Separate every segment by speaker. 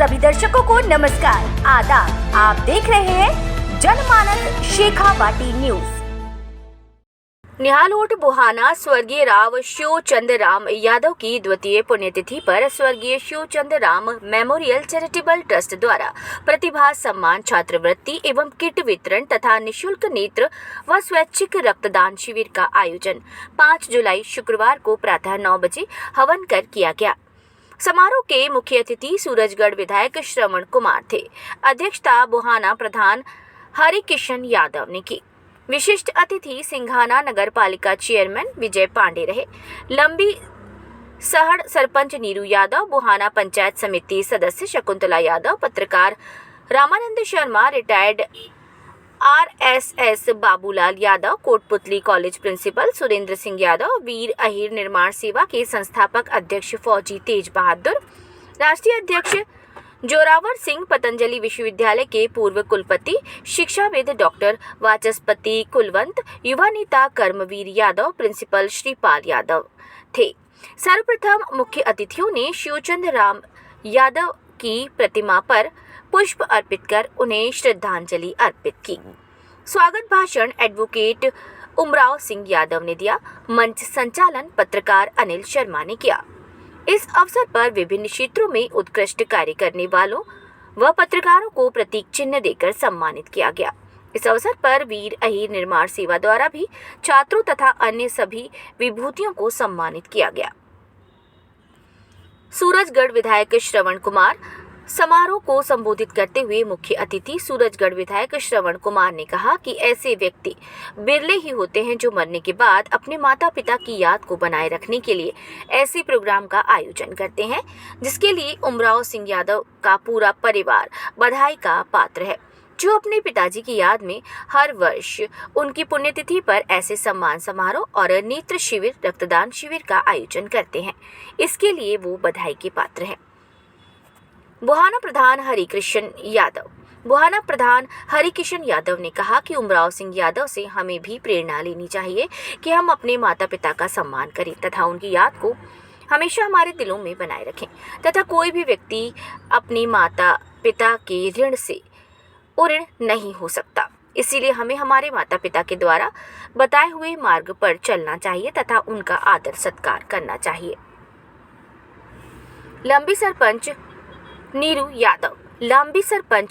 Speaker 1: सभी दर्शकों को नमस्कार, आदाब। आप देख रहे हैं जनमानस शेखावाटी न्यूज। निहालोट बुहाना स्वर्गीय राव शिवचंद राम यादव की द्वितीय पुण्यतिथि पर स्वर्गीय Shivchand Ram memorial charitable trust द्वारा प्रतिभा सम्मान, छात्रवृत्ति एवं किट वितरण तथा निशुल्क नेत्र व स्वैच्छिक रक्तदान शिविर का आयोजन 5 जुलाई शुक्रवार को प्रातः 9 बजे हवन कर किया गया। समारोह के मुख्य अतिथि सूरजगढ़ विधायक श्रवण कुमार थे। अध्यक्षता बुहाना प्रधान हरिकिशन यादव ने की। विशिष्ट अतिथि सिंघाना नगर पालिका चेयरमैन विजय पांडे रहे। लंबी सहड़ सरपंच नीरू यादव, बुहाना पंचायत समिति सदस्य शकुंतला यादव, पत्रकार Ramanand Sharma, retired RSS Babulal Yadav, Kotputli college principal Surendra Singh Yadav, Veer Ahir Nirman Seva के संस्थापक अध्यक्ष फौजी तेज बहादुर, राष्ट्रीय अध्यक्ष जोरावर सिंह, पतंजलि विश्वविद्यालय के पूर्व कुलपति शिक्षाविद डॉक्टर वाचस्पति कुलवंत, युवा नेता कर्मवीर यादव, प्रिंसिपल श्रीपाल यादव थे। सर्वप्रथम मुख्य अतिथियों ने शिवचंद राम यादव की प्रतिमा पर पुष्प अर्पित कर उन्हें श्रद्धांजलि अर्पित की। स्वागत भाषण एडवोकेट उमराव सिंह यादव ने दिया। मंच संचालन पत्रकार अनिल शर्मा ने किया। इस अवसर पर विभिन्न क्षेत्रों में उत्कृष्ट कार्य करने वालों व पत्रकारों को प्रतीक चिन्ह देकर सम्मानित किया गया। इस अवसर पर वीर अहिर निर्माण सेवा द्वारा भी छात्रों तथा अन्य सभी विभूतियों को सम्मानित किया गया। सूरजगढ़ विधायक श्रवण कुमार समारोह को संबोधित करते हुए मुख्य अतिथि सूरजगढ़ विधायक श्रवण कुमार ने कहा कि ऐसे व्यक्ति बिरले ही होते हैं जो मरने के बाद अपने माता पिता की याद को बनाए रखने के लिए ऐसे प्रोग्राम का आयोजन करते हैं, जिसके लिए उमराव सिंह यादव का पूरा परिवार बधाई का पात्र है, जो अपने पिताजी की याद में हर वर्ष उनकी पुण्यतिथि पर ऐसे सम्मान समारोह और नेत्र शिविर, रक्तदान शिविर का आयोजन करते हैं। इसके लिए वो बधाई के पात्र हैं। बुहाना प्रधान हरिकिशन यादव ने कहा कि उमराव सिंह यादव से हमें भी प्रेरणा लेनी चाहिए कि हम अपने माता पिता का सम्मान करें तथा उनकी याद को हमेशा हमारे दिलों में बनाए रखें तथा कोई भी व्यक्ति अपनी माता पिता के ऋण से उऋण नहीं हो सकता। इसीलिए हमें हमारे माता पिता के द्वारा बताए हुए मार्ग पर चलना चाहिए तथा उनका आदर सत्कार करना चाहिए। लंबी सरपंच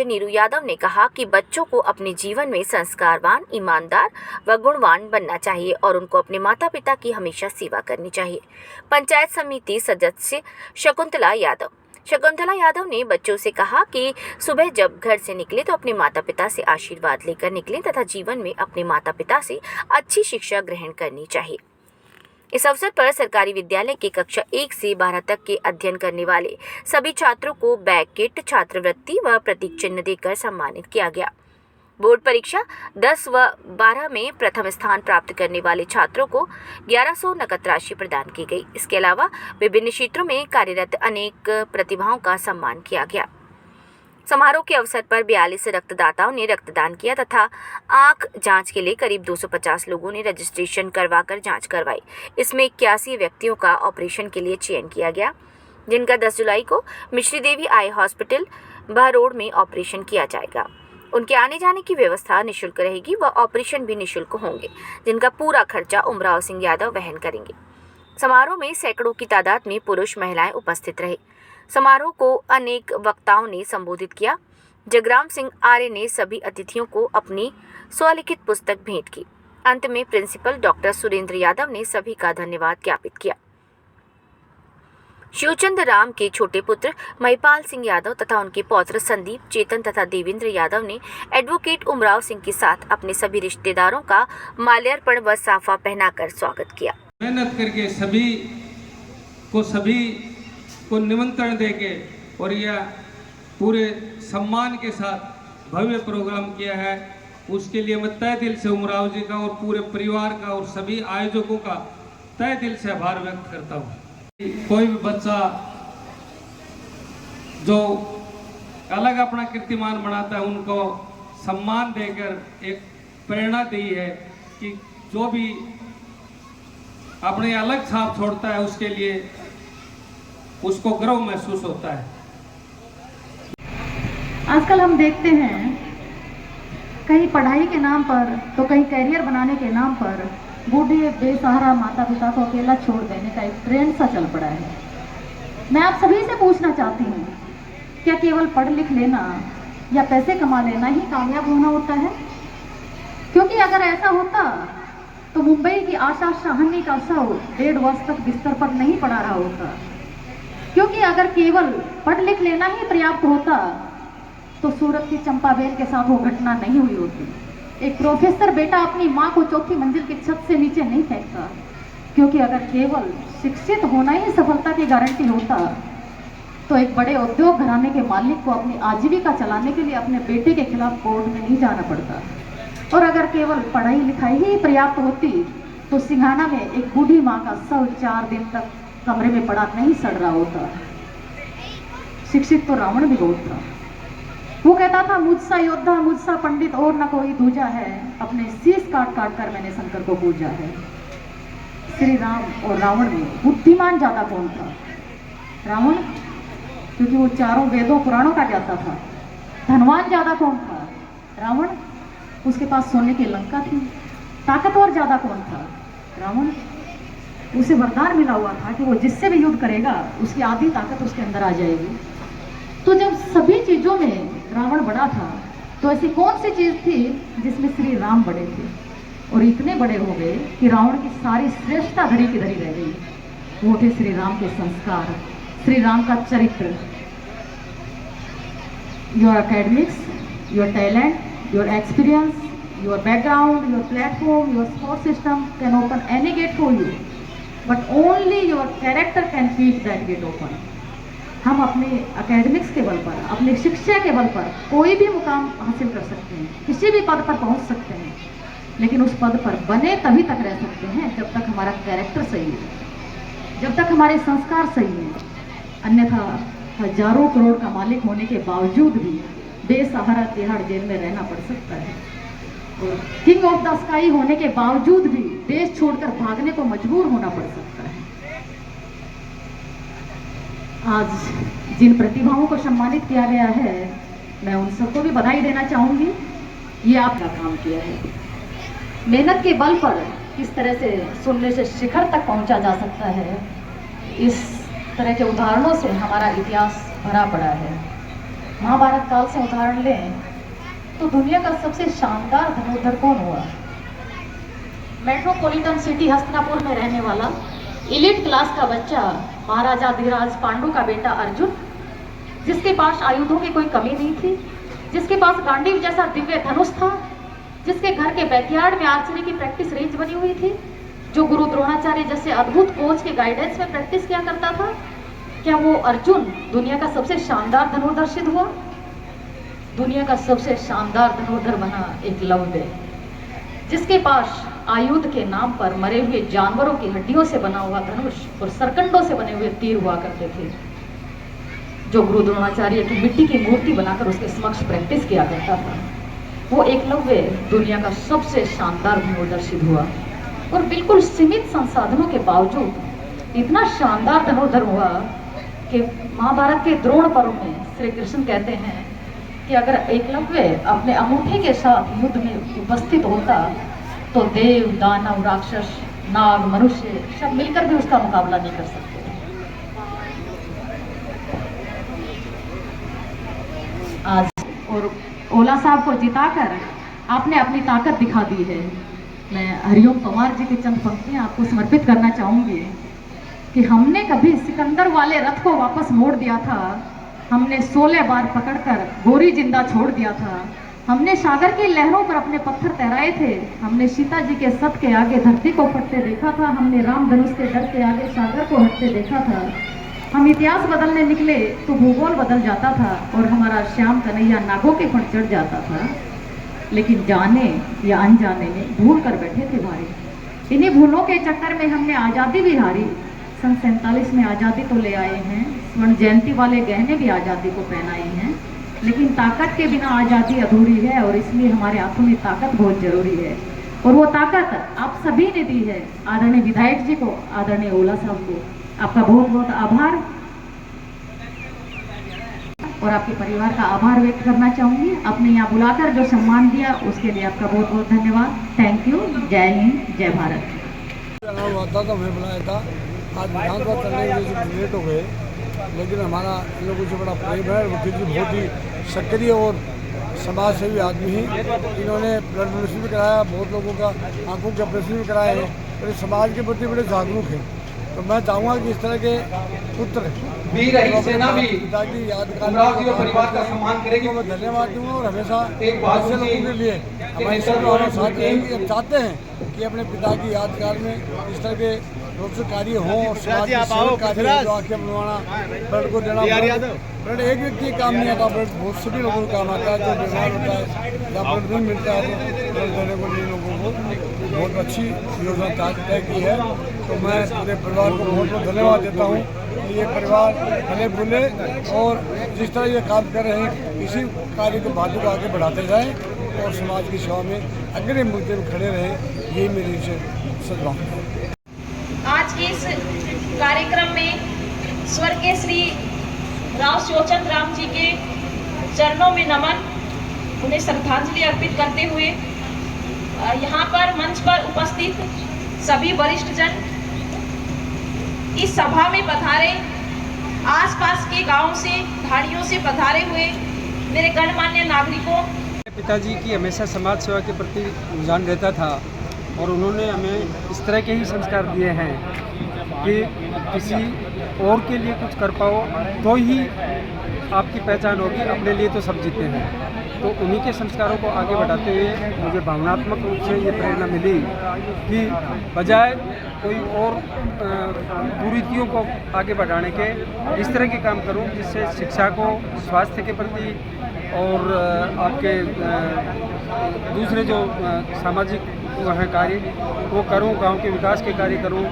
Speaker 1: नीरू यादव ने कहा कि बच्चों को अपने जीवन में संस्कारवान, ईमानदार व गुणवान बनना चाहिए और उनको अपने माता पिता की हमेशा सेवा करनी चाहिए। पंचायत समिति सदस्य शकुंतला यादव ने बच्चों से कहा कि सुबह जब घर से निकले तो अपने माता पिता से आशीर्वाद लेकर निकलें तथा जीवन में अपने माता पिता से अच्छी शिक्षा ग्रहण करनी चाहिए। इस अवसर पर सरकारी विद्यालय के कक्षा 1 से 12 तक के अध्ययन करने वाले सभी छात्रों को बैग, किट, छात्रवृत्ति व प्रतीक चिन्ह देकर सम्मानित किया गया। बोर्ड परीक्षा 10 व 12 में प्रथम स्थान प्राप्त करने वाले छात्रों को 1100 नकद राशि प्रदान की गई। इसके अलावा विभिन्न क्षेत्रों में कार्यरत अनेक प्रतिभाओं का सम्मान किया गया। समारोह के अवसर पर 42 रक्तदाताओं ने रक्तदान किया तथा आंख जांच के लिए करीब 250 लोगों ने रजिस्ट्रेशन करवाकर जांच करवाई। इसमें 81 व्यक्तियों का ऑपरेशन के लिए चयन किया गया, जिनका 10 जुलाई को मिश्री देवी आई हॉस्पिटल बहरोड में ऑपरेशन किया जाएगा। उनके आने जाने की व्यवस्था निःशुल्क रहेगी व ऑपरेशन भी निःशुल्क होंगे, जिनका पूरा खर्चा उमराव सिंह यादव वहन करेंगे। समारोह में सैकड़ों की तादाद में पुरुष महिलाएं उपस्थित रहे। समारोह को अनेक वक्ताओं ने संबोधित किया। जगराम सिंह आर्य ने सभी अतिथियों को अपनी स्वलिखित पुस्तक भेंट की। अंत में प्रिंसिपल डॉक्टर सुरेंद्र यादव ने सभी का धन्यवाद ज्ञापित किया। शिवचंद राम के छोटे पुत्र महिपाल सिंह यादव तथा उनके पौत्र संदीप, चेतन तथा देवेंद्र यादव ने एडवोकेट उमराव सिंह के साथ अपने सभी रिश्तेदारों का माल्यार्पण व साफा पहनाकर स्वागत किया।
Speaker 2: मेहनत करके सभी को निमंत्रण देके और यह पूरे सम्मान के साथ भव्य प्रोग्राम किया है, उसके लिए मैं तहे दिल से उमराव जी का और पूरे परिवार का और सभी आयोजकों का तहे दिल से आभार व्यक्त करता हूँ। कोई भी बच्चा जो अलग अपना कीर्तिमान बनाता है, उनको सम्मान देकर एक प्रेरणा दी है कि जो भी अपने अलग छाप छोड़ता है उसके लिए उसको गर्व महसूस होता है।
Speaker 3: आजकल हम देखते हैं कहीं पढ़ाई के नाम पर तो कहीं कैरियर बनाने के नाम पर बूढ़े बेसहारा माता पिता को अकेला छोड़ देने का एक ट्रेंड सा चल पड़ा है। मैं आप सभी से पूछना चाहती हूँ, क्या केवल पढ़ लिख लेना या पैसे कमा लेना ही कामयाब होना होता है? क्योंकि अगर ऐसा होता तो मुंबई की आशा शाहनी का शव 1.5 वर्ष तक बिस्तर पर नहीं पड़ा रहा होता। क्योंकि अगर केवल पढ़ लिख लेना ही पर्याप्त होता तो सूरत की चंपाबेन के साथ वो घटना नहीं हुई होती। एक प्रोफेसर बेटा अपनी माँ को चौथी मंजिल की छत से नीचे नहीं फेंकता। क्योंकि अगर केवल शिक्षित होना ही सफलता की गारंटी होता तो एक बड़े उद्योग घराने के मालिक को अपनी आजीविका चलाने के लिए अपने बेटे के खिलाफ कोर्ट में नहीं जाना पड़ता। और अगर केवल पढ़ाई लिखाई ही पर्याप्त होती तो सिंघाना में एक बूढ़ी माँ का शव 4 दिन तक कमरे में पड़ा नहीं सड़ रहा होता। शिक्षित तो रावण भी बहुत था। वो कहता था, मुझसा योद्धा मुझसा पंडित और न कोई दूजा है, अपने शीश काट काट कर मैंने शंकर को पूजा है। श्री राम और रावण में बुद्धिमान ज्यादा कौन था? रावण, क्योंकि वो चारों वेदों पुराणों का ज्ञाता था। धनवान ज्यादा कौन था? रावण, उसके पास सोने की लंका थी। ताकतवर ज्यादा कौन था? रावण, उसे वरदान मिला हुआ था कि वो जिससे भी युद्ध करेगा उसकी आधी ताकत उसके अंदर आ जाएगी। तो जब सभी चीजों में रावण बड़ा था तो ऐसी कौन सी चीज थी जिसमें श्री राम बड़े थे? और इतने बड़े हो गए कि रावण की सारी श्रेष्ठता धरी की धरी रह गई। वो थे श्री राम के संस्कार, श्री राम का चरित्र। Your academics, your talent, your experience, your background, your platform, your support system can open any get for you, but only your character can keep that get open. हम अपने एकेडमिक्स के बल पर, अपने शिक्षा के बल पर कोई भी मुकाम हासिल कर सकते हैं, किसी भी पद पर पहुंच सकते हैं, लेकिन उस पद पर बने तभी तक रह सकते हैं जब तक हमारा कैरेक्टर सही है, जब तक हमारे संस्कार सही हैं। अन्यथा हजारों करोड़ का मालिक होने के बावजूद भी बेसहारा तिहाड़ जेल में रहना पड़ सकता है, और किंग ऑफ द स्काई होने के बावजूद भी देश छोड़कर भागने को मजबूर होना पड़ सकता है। आज जिन प्रतिभाओं को सम्मानित किया गया है, मैं उन सबको भी बधाई देना चाहूंगी। ये आपका काम किया है। मेहनत के बल पर किस तरह से शून्य से शिखर तक पहुंचा जा सकता है, इस तरह के उदाहरणों से हमारा इतिहास भरा पड़ा है। महाभारत काल से उदाहरण लें तो दुनिया का सबसे शानदार धनुर्धर कौन हुआ? मेट्रोपॉलिटन सिटी हस्तिनापुर में रहने वाला एलिट क्लास का बच्चा महाराजा धीराज पांडु का बेटा अर्जुन, जिसके पास आयुधों की कोई कमी नहीं थी, जिसके पास गांडीव जैसा दिव्य धनुष था, जिसके घर के बैकयार्ड में आर्चरी की प्रैक्टिस रेंज बनी हुई थी, जो गुरु द्रोणाचार्य जैसे अद्भुत कोच के गाइडेंस में प्रैक्टिस किया करता था, क्या वो अर्जुन दुनिया का सबसे शानदार धनुर्धर सिद्ध हुआ? दुनिया का सबसे शानदार धनुर्धर बना एकलव्य, जिसके पास आयुध के नाम पर मरे हुए जानवरों की हड्डियों से बना हुआ धनुष और सरकंडों से बने हुए तीर हुआ करते थे, जो गुरु द्रोणाचार्य की मिट्टी की मूर्ति बनाकर उसके समक्ष प्रैक्टिस किया करता था। वो एकलव्य दुनिया का सबसे शानदार धनुर्धर सिद्ध हुआ, और बिल्कुल सीमित संसाधनों के बावजूद इतना शानदार धनुर्धर हुआ कि महाभारत के द्रोण पर्व में श्री कृष्ण कहते हैं कि अगर एकलव्य अपने अंगूठे के साथ युद्ध में उपस्थित होता तो देव, दानव, राक्षस, नाग, मनुष्य सब मिलकर भी उसका मुकाबला नहीं कर सकते। आज और ओला साहब को जिताकर आपने अपनी ताकत दिखा दी है। मैं हरिओम पंवार जी की चंद पंक्तियां आपको समर्पित करना चाहूंगी कि हमने कभी सिकंदर वाले रथ को वापस मोड़ दिया था, हमने 16 बार पकड़कर गोरी जिंदा छोड़ दिया था, हमने सागर की लहरों पर अपने पत्थर तैराए थे, हमने सीता जी के सत के आगे धरती को फटते देखा था, हमने राम धनुष के डर के आगे सागर को हटते देखा था। हम इतिहास बदलने निकले तो भूगोल बदल जाता था और हमारा श्याम कन्हैया नागों के फण चढ़ जाता था, लेकिन जाने या अनजाने में भूल कर बैठे थे भारी। इन्हीं भूलों के चक्कर में हमने आज़ादी भी हारी। सन 47 में आज़ादी तो ले आए हैं, स्वर्ण जयंती वाले गहने भी आज़ादी को पहनाए हैं, लेकिन ताकत के बिना आज़ादी अधूरी है, और इसलिए हमारे हाथों में ताकत बहुत जरूरी है। और वो ताकत आप सभी ने दी है। आदरणीय विधायक जी को, आदरणीय ओला साहब को आपका बहुत बहुत आभार। और आपके परिवार का आभार व्यक्त करना चाहूँगी। अपने यहाँ बुलाकर जो सम्मान दिया उसके लिए आपका बहुत बहुत धन्यवाद। Thank you. जय हिंद, जय भारत।
Speaker 4: वादा तो हमें बुलाया था, आज विधानसभा चलने के लिए लेट हो गए, लेकिन हमारा इन लोगों से बड़ा प्रेम है। वकील जी बहुत ही सक्रिय और समाज सेवी आदमी हैं। इन्होंने ब्लड डोनेशन भी कराया, बहुत लोगों का आंखों के ऑपरेशन भी कराए हैं और समाज के प्रति बड़े जागरूक हैं। तो मैं चाहूँगा कि इस तरह के पुत्र
Speaker 2: वीर रही सेना भी
Speaker 4: पिता की यादगार
Speaker 2: उमराव जी और परिवार का सम्मान करेगी।
Speaker 4: मैं धन्यवाद दूंगा और हमेशा
Speaker 2: एक बात
Speaker 4: ऐसे लोगों के लिए हमारे साथ रहेंगे। हम चाहते हैं कि अपने पिता की यादगार में इस तरह के रोचक कार्य हों और समाज के सेवक कार्य हो, जो आंखें बनवाना, ब्लड को देना। ब्लड एक व्यक्ति काम नहीं आता, ब्लड बहुत सभी लोगों को काम आता है। जो बीमार होता है या ब्लड नहीं मिलता है तो ब्लड देने को लिए लोगों को बहुत अच्छी योजना तय की है। तो मैं पूरे परिवार को बहुत बहुत धन्यवाद देता हूँ कि ये परिवार भले बुले और जिस तरह ये काम कर रहे हैं इसी कार्य को बातों को आगे बढ़ाते जाएं और समाज की सेवा में अग्रणी मुद्दे में खड़े रहें। यही मेरी इनसे सद्भावना है।
Speaker 5: आज के इस कार्यक्रम में स्वर्गीय श्री राव शिवचंद राम जी के चरणों में नमन, उन्हें श्रद्धांजलि अर्पित करते हुए यहाँ पर मंच पर उपस्थित सभी वरिष्ठ जन, इस सभा में पधारे आसपास के गांवों से, ढाड़ियों से पधारे हुए मेरे गणमान्य नागरिकों।
Speaker 6: पिताजी की हमेशा समाज सेवा के प्रति रुझान रहता था और उन्होंने हमें इस तरह के ही संस्कार दिए हैं कि किसी और के लिए कुछ कर पाओ तो ही आपकी पहचान होगी, अपने लिए तो सब जीते हैं। तो उन्हीं के संस्कारों को आगे बढ़ाते हुए मुझे भावनात्मक रूप से ये प्रेरणा मिली कि बजाय कोई और कुरीतियों को आगे बढ़ाने के इस तरह के काम करूं जिससे शिक्षा को, स्वास्थ्य के प्रति और आपके दूसरे जो सामाजिक हैं कार्य वो करूं, गांव के विकास के कार्य करूं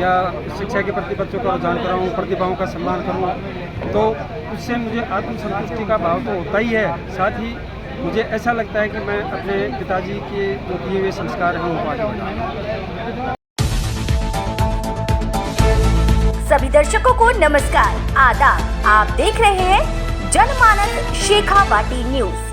Speaker 6: या शिक्षा के प्रति बच्चों का रुझान कराऊं, प्रतिभाओं का सम्मान करूं। तो उससे मुझे आत्मसंतुष्टि का भाव तो होता ही है, साथ ही मुझे ऐसा लगता है कि मैं अपने पिताजी के जो दिए हुए संस्कार हैं उनको आगे बढ़ाऊं।
Speaker 7: सभी दर्शकों को नमस्कार, आदाब। आप देख रहे हैं जनमानस शेखावाटी न्यूज।